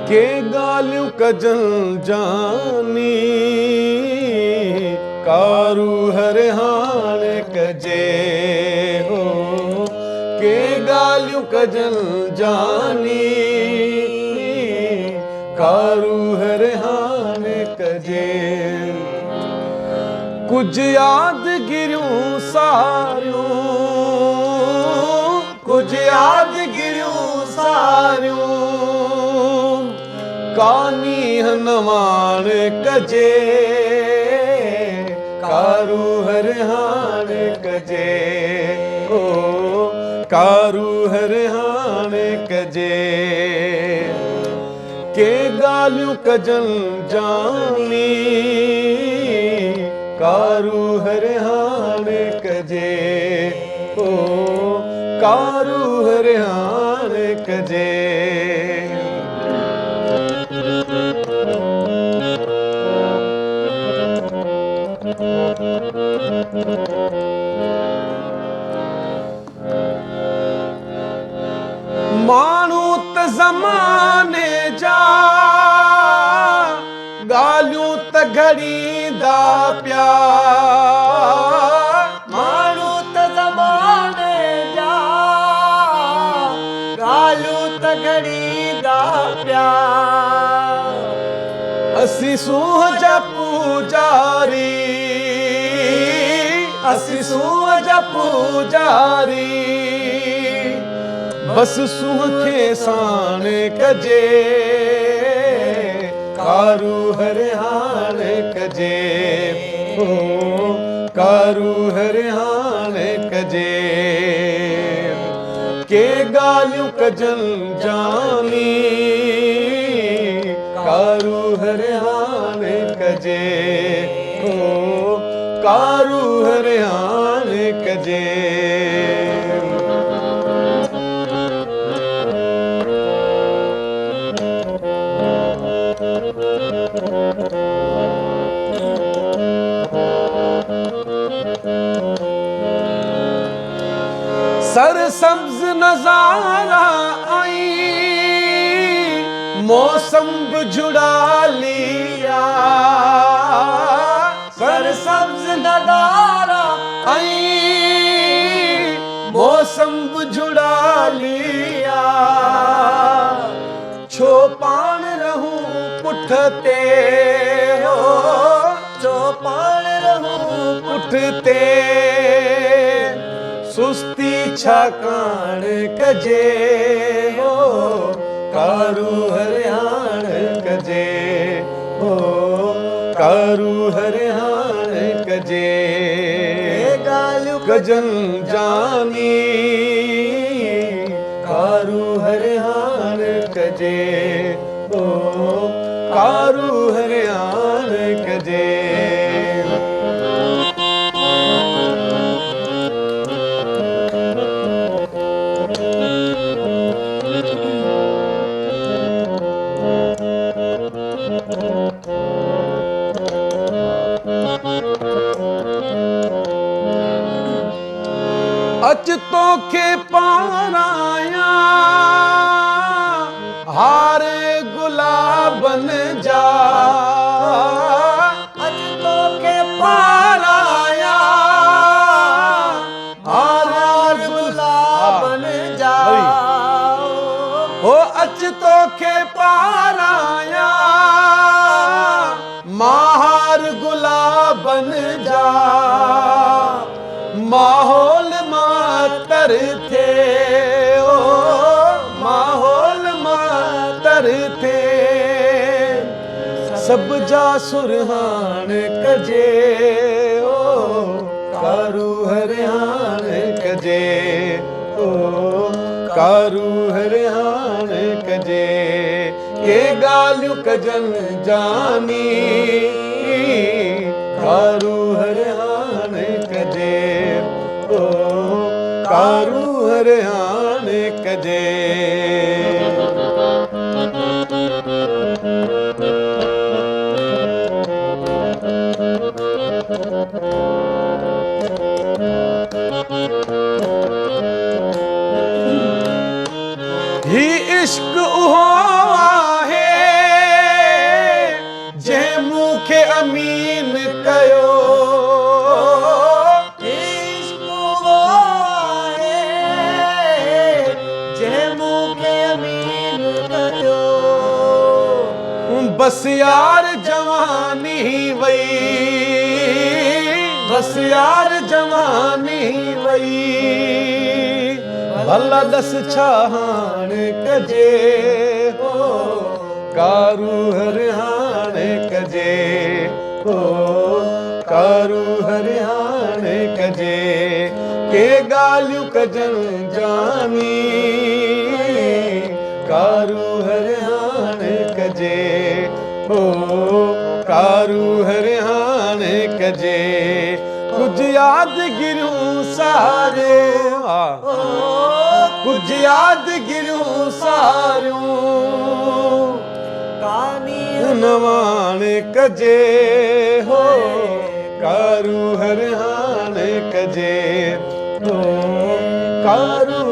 के गालियों कजल जानी कारू हरहान कजे हो के गालियों कजल जानी कारू हरहान कजे कुछ याद गिरियों सारियों कुछ याद गिरियों सारियों कानी हनवान कजे कारू हरहान कजे ओ कारू हरहान कजे के गालियों कजल जानी कारू हरहान कजे ओ कारू हरहान कजे मानू त ज़माने जा गालियों त घड़ी दा प्यार मानू त ज़माने जा गालियों त घड़ी दा प्यार असी सूह जा पूजारी असी सूह जा पूजारी बस सूह खे साण कजे कारू हरहान कजे ओ कारू हरहान कजे के गालियों कजल जानी कारू हरहान कजे ओ कारू हरहान कजे सर सब्ज नजारा आई मौसम जुड़ा लिया सर सब्ज नजारा आई मौसम जुड़ा लिया छोपान रहूं पुठते हो चौपान रहूं पुठते सुस्ती छाकाण कजे हो कारू हरहान कजे हो कारू हरहान कजे गालियों गजन जानी कारू हरहान कजे हो कारू हरहान कजे अच तोखे पाराया हारे गुलाबन जा अज तो के पाराया हारे गुलाबन जाओ हो अच तोखे पाराया माहार गुलाबन जा माहौल मातर थे ओ माहौल मातर थे सब जा सुरहान कजे ओ कारू हरहान कजे ओ कारू हरहान कजे के गालियों कजन जानी कारू हरहान कजे ओ कारू हरहान कजे बस यार जवानी वई, बस यार जवानी वई, भला दस छा हाणे कजे हो, कारू हरियाणे कजे हो, कारू हरियाणे कजे, के गालियूं कजन जानी, कारू हरियाणे कजे हो, कारू हरियाणे कजे, कुछ यादगिरियूं सारे कुछ यादगिरियूं सारियूं कानी नवाणे कजे हो, कारू हरियाणे कजे हो, कारू